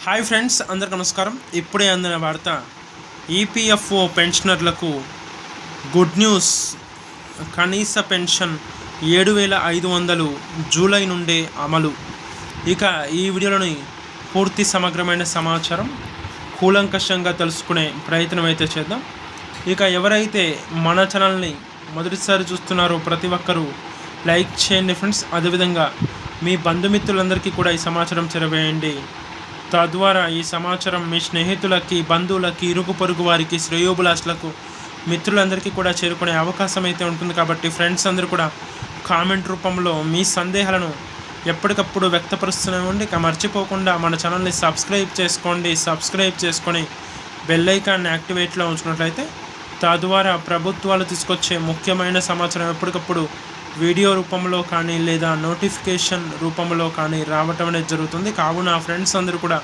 Hi friends, అందరికి నమస్కారం. ఇప్పుడే అందిన వార్త, ఈపీఎఫ్ఓ పెన్షనర్లకు గుడ్ న్యూస్. కనీస పెన్షన్ 7,500 జూలై నుండే అమలు. ఇక ఈ వీడియోలోని పూర్తి సమగ్రమైన సమాచారం కూలంకషంగా తెలుసుకునే ప్రయత్నం అయితే చేద్దాం. ఇక ఎవరైతే మన ఛానల్ని మొదటిసారి చూస్తున్నారో ప్రతి ఒక్కరూ లైక్ చేయండి ఫ్రెండ్స్. అదేవిధంగా మీ బంధుమిత్రులందరికీ కూడా ఈ సమాచారం చేరవేయండి. తద్వారా ఈ సమాచారం మీ స్నేహితులకి, బంధువులకి, ఇరుగు పొరుగు వారికి, శ్రేయోభిలాషులకు, మిత్రులందరికీ కూడా చేరుకునే అవకాశం అయితే ఉంటుంది. కాబట్టి ఫ్రెండ్స్ అందరూ కూడా కామెంట్ రూపంలో మీ సందేహాలను ఎప్పటికప్పుడు వ్యక్తపరుస్తూనే ఉండి, మర్చిపోకుండా మన ఛానల్ని సబ్స్క్రైబ్ చేసుకొని బెల్ ఐకాన్ని యాక్టివేట్లో ఉంచినట్లయితే తద్వారా ప్రభుత్వాలు తీసుకొచ్చే ముఖ్యమైన సమాచారం ఎప్పటికప్పుడు వీడియో రూపంలో కానీ లేదా నోటిఫికేషన్ రూపంలో కానీ రావటం అనేది జరుగుతుంది. కావున ఫ్రెండ్స్ అందరూ కూడా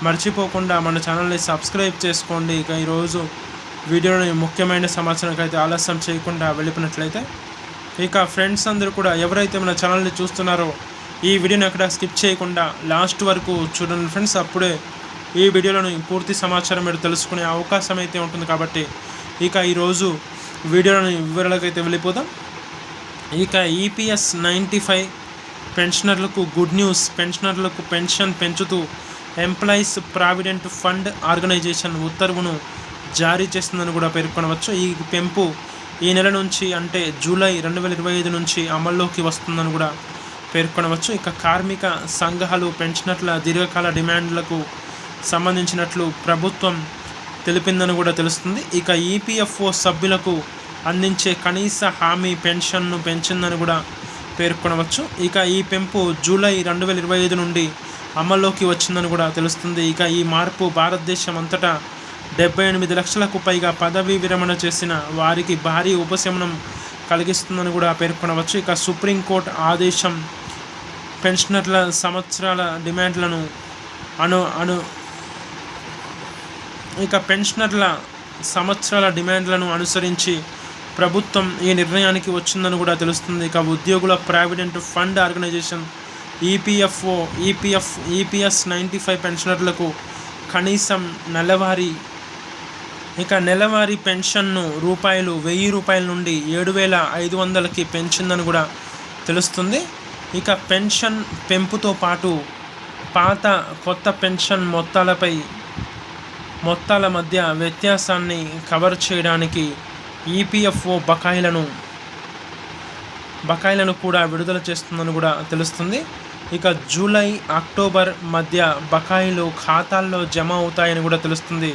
మర్చిపోకుండా మన ఛానల్ని సబ్స్క్రైబ్ చేసుకోండి. ఇక ఈరోజు వీడియోని ముఖ్యమైన సమాచారానికి అయితే ఆలస్యం చేయకుండా వెళ్ళిపోయినట్లయితే, ఇక ఫ్రెండ్స్ అందరూ కూడా ఎవరైతే మన ఛానల్ని చూస్తున్నారో ఈ వీడియోని అక్కడ స్కిప్ చేయకుండా లాస్ట్ వరకు చూడండి ఫ్రెండ్స్. అప్పుడే ఈ వీడియోలోని పూర్తి సమాచారం మీరు తెలుసుకునే అవకాశం అయితే ఉంటుంది. కాబట్టి ఇక ఈరోజు వీడియోలోని వివరాలకైతే వెళ్ళిపోదాం. ఇక ఈపీఎస్ 95 పెన్షనర్లకు గుడ్ న్యూస్. పెన్షనర్లకు పెన్షన్ పెంచుతూ ఎంప్లాయీస్ ప్రావిడెంట్ ఫండ్ ఆర్గనైజేషన్ ఉత్తర్వును జారీ చేస్తుందని కూడా పేర్కొనవచ్చు. ఈ పెంపు ఈ నెల నుంచి, అంటే జూలై 2025 నుంచి అమల్లోకి వస్తుందని కూడా పేర్కొనవచ్చు. ఇక కార్మిక సంఘాలు పెన్షనర్ల దీర్ఘకాల డిమాండ్లకు సంబంధించినట్లు ప్రభుత్వం తెలిపిందని కూడా తెలుస్తుంది. ఇక ఈపీఎఫ్ఓ సభ్యులకు అందించే కనీస హామీ పెన్షన్ను పెంచిందని కూడా పేర్కొనవచ్చు. ఇక ఈ పెంపు జూలై 2025 నుండి అమల్లోకి వచ్చిందని కూడా తెలుస్తుంది. ఇక ఈ మార్పు భారతదేశం అంతటా 78 లక్షలకు పైగా పదవీ విరమణ చేసిన వారికి భారీ ఉపశమనం కలిగిస్తుందని కూడా పేర్కొనవచ్చు. ఇక సుప్రీంకోర్టు ఆదేశం పెన్షనర్ల సంవత్సరాల డిమాండ్లను అనుసరించి ప్రభుత్వం ఈ నిర్ణయానికి వచ్చిందని కూడా తెలుస్తుంది. ఇక ఉద్యోగుల ప్రావిడెంట్ ఫండ్ ఆర్గనైజేషన్ ఈపీఎస్ 95 పెన్షనర్లకు కనీసం నెలవారీ పెన్షన్ను ₹1,000 నుండి 7,500కి పెంచిందని కూడా తెలుస్తుంది. ఇక పెన్షన్ పెంపుతో పాటు పాత కొత్త పెన్షన్ మొత్తాల మధ్య వ్యత్యాసాన్ని కవర్ చేయడానికి ఈపీఎఫ్ఓ బకాయిలను కూడా విడుదల చేస్తుందని కూడా తెలుస్తుంది. ఇక జూలై, అక్టోబర్ మధ్య బకాయిలు ఖాతాల్లో జమ అవుతాయని కూడా తెలుస్తుంది.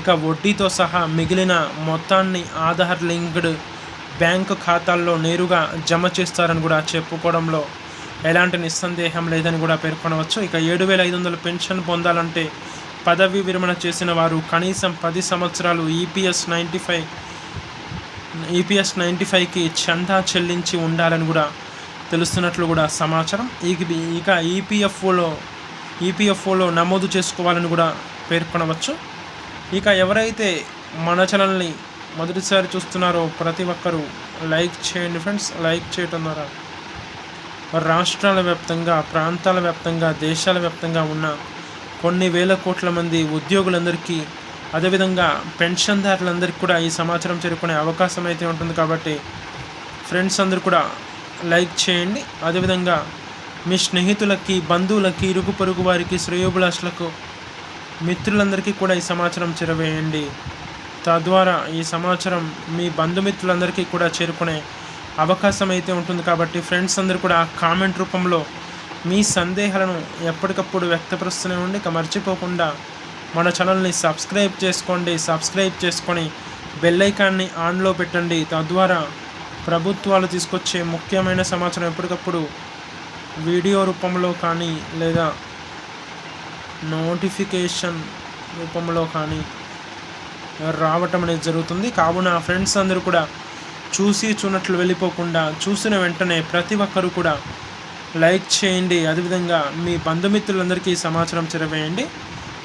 ఇక వడ్డీతో సహా మిగిలిన మొత్తాన్ని ఆధార్ లింక్డ్ బ్యాంకు ఖాతాల్లో నేరుగా జమ చేస్తారని కూడా చెప్పుకోవడంలో ఎలాంటి నిస్సందేహం లేదని కూడా పేర్కొనవచ్చు. ఇక 7,500 పెన్షన్ పొందాలంటే పదవీ విరమణ చేసిన వారు కనీసం 10 సంవత్సరాలు ఈపీఎస్ 95కి చందా చెల్లించి ఉండాలని కూడా తెలుస్తున్నట్లు కూడా సమాచారం. ఇక ఈపీఎఫ్ఓలో నమోదు చేసుకోవాలని కూడా పేర్కొనవచ్చు. ఇక ఎవరైతే మన ఛానల్ని మొదటిసారి చూస్తున్నారో ప్రతి ఒక్కరూ లైక్ చేయండి ఫ్రెండ్స్. లైక్ చేయటం ద్వారా రాష్ట్రాల వ్యాప్తంగా, ప్రాంతాల వ్యాప్తంగా, దేశాల వ్యాప్తంగా ఉన్న కొన్ని వేల కోట్ల మంది ఉద్యోగులందరికీ, అదేవిధంగా పెన్షన్దారులందరికీ కూడా ఈ సమాచారం చేరుకునే అవకాశం అయితే ఉంటుంది. కాబట్టి ఫ్రెండ్స్ అందరూ కూడా లైక్ చేయండి. అదేవిధంగా మీ స్నేహితులకి, బంధువులకి, ఇరుగు పొరుగు వారికి, శ్రేయోభిలాషులకు, మిత్రులందరికీ కూడా ఈ సమాచారం చేరవేయండి. తద్వారా ఈ సమాచారం మీ బంధుమిత్రులందరికీ కూడా చేరుకునే అవకాశం అయితే ఉంటుంది. కాబట్టి ఫ్రెండ్స్ అందరూ కూడా కామెంట్ రూపంలో మీ సందేహాలను ఎప్పటికప్పుడు వ్యక్తపరుస్తూనే ఉండి, మర్చిపోకుండా మన ఛానల్ని సబ్స్క్రైబ్ చేసుకొని బెల్ ఐకాన్ని ఆన్లో పెట్టండి. తద్వారా ప్రభుత్వాలు తీసుకొచ్చే ముఖ్యమైన సమాచారం ఎప్పటికప్పుడు వీడియో రూపంలో కానీ లేదా నోటిఫికేషన్ రూపంలో కానీ రావటం అనేది జరుగుతుంది. కావున ఫ్రెండ్స్ అందరూ కూడా చూసినట్లు వెళ్ళిపోకుండా చూసిన వెంటనే ప్రతి ఒక్కరూ కూడా లైక్ చేయండి. అదేవిధంగా మీ బంధుమిత్రులందరికీ సమాచారం చేరవేయండి.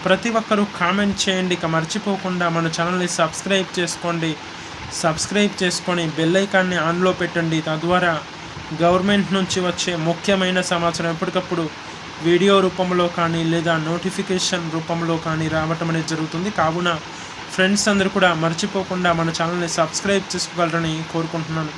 ప్రతి ఒక్కరూ కామెంట్ చేయండి. మర్చిపోకుండా మన ఛానల్ని సబ్స్క్రైబ్ చేసుకొని బెల్ ఐకాన్ని ఆన్లో పెట్టండి. తద్వారా గవర్నమెంట్ నుంచి వచ్చే ముఖ్యమైన సమాచారం ఎప్పటికప్పుడు వీడియో రూపంలో కానీ లేదా నోటిఫికేషన్ రూపంలో కానీ రావటం అనేది జరుగుతుంది. కావున ఫ్రెండ్స్ అందరూ కూడా మర్చిపోకుండా మన ఛానల్ని సబ్స్క్రైబ్ చేసుకోగలరని కోరుకుంటున్నాను.